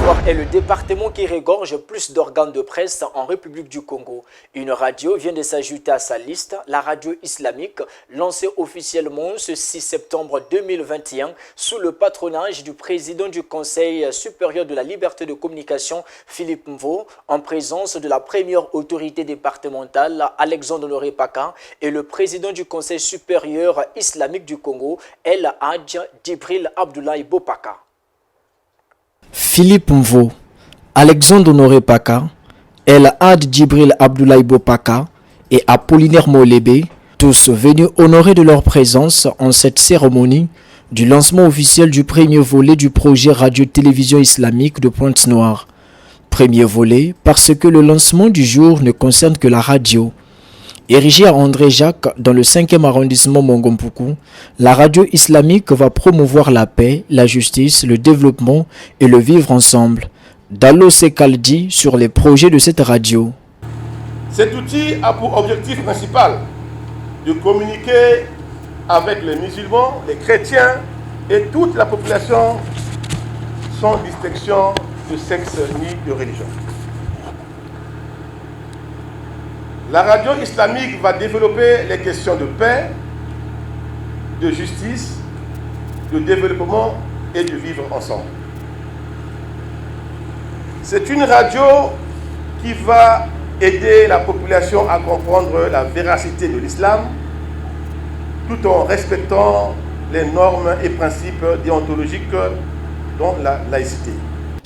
Ziguinchor est le département qui regorge plus d'organes de presse en République du Congo. Une radio vient de s'ajouter à sa liste, la radio islamique, lancée officiellement ce 6 septembre 2021 sous le patronage du président du Conseil supérieur de la liberté de communication, Philippe Mvo, en présence de la première autorité départementale, Alexandre Honoré Paka, et le président du Conseil supérieur islamique du Congo, El Hadj Djibril Abdoulaye Bopaka. Philippe Mvo, Alexandre Honoré Paka, El Hadj Djibril Abdoulaye Bopaka et Apollinaire Molébé, tous venus honorer de leur présence en cette cérémonie du lancement officiel du premier volet du projet radio-télévision islamique de Pointe-Noire. Premier volet parce que le lancement du jour ne concerne que la radio. Érigée à André Jacques dans le 5e arrondissement Mongompuku, la radio islamique va promouvoir la paix, la justice, le développement et le vivre ensemble. Dallo Sekaldi sur les projets de cette radio. Cet outil a pour objectif principal de communiquer avec les musulmans, les chrétiens et toute la population sans distinction de sexe ni de religion. La radio islamique va développer les questions de paix, de justice, de développement et de vivre ensemble. C'est une radio qui va aider la population à comprendre la véracité de l'islam tout en respectant les normes et principes déontologiques dont la laïcité.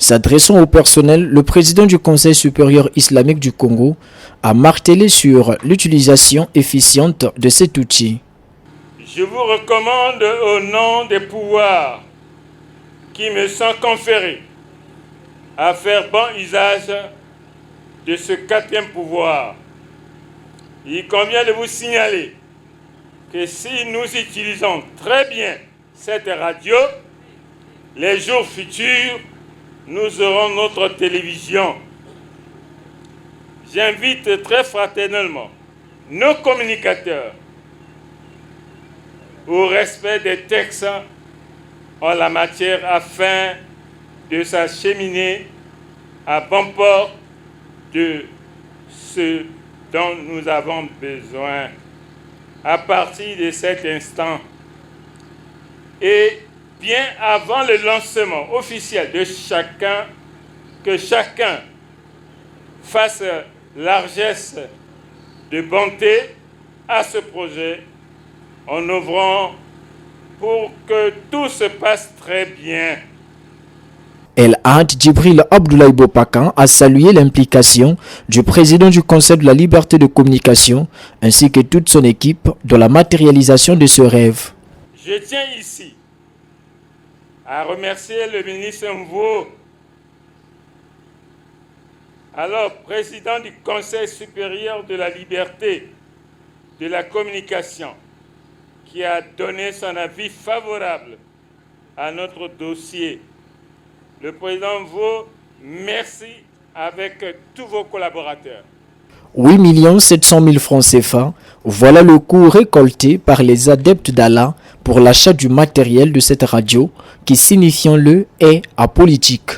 S'adressant au personnel, le président du Conseil supérieur islamique du Congo a martelé sur l'utilisation efficiente de cet outil. Je vous recommande au nom des pouvoirs qui me sont conférés à faire bon usage de ce 4e pouvoir. Il convient de vous signaler que si nous utilisons très bien cette radio, les jours futurs, nous aurons notre télévision. J'invite très fraternellement nos communicateurs au respect des textes en la matière afin de s'acheminer à bon port de ce dont nous avons besoin à partir de cet instant et bien avant le lancement officiel de chacun, que chacun fasse largesse de bonté à ce projet en œuvrant pour que tout se passe très bien. El Hadj Djibril Abdoulaye Bopaka a salué l'implication du président du Conseil de la liberté de communication ainsi que toute son équipe dans la matérialisation de ce rêve. Je tiens ici à remercier le ministre Mvo, alors président du Conseil supérieur de la liberté de la communication, qui a donné son avis favorable à notre dossier. Le président Mvo, merci avec tous vos collaborateurs. 8 700 000 francs CFA, voilà le coût récolté par les adeptes d'Allah pour l'achat du matériel de cette radio qui, signifiant-le, est apolitique.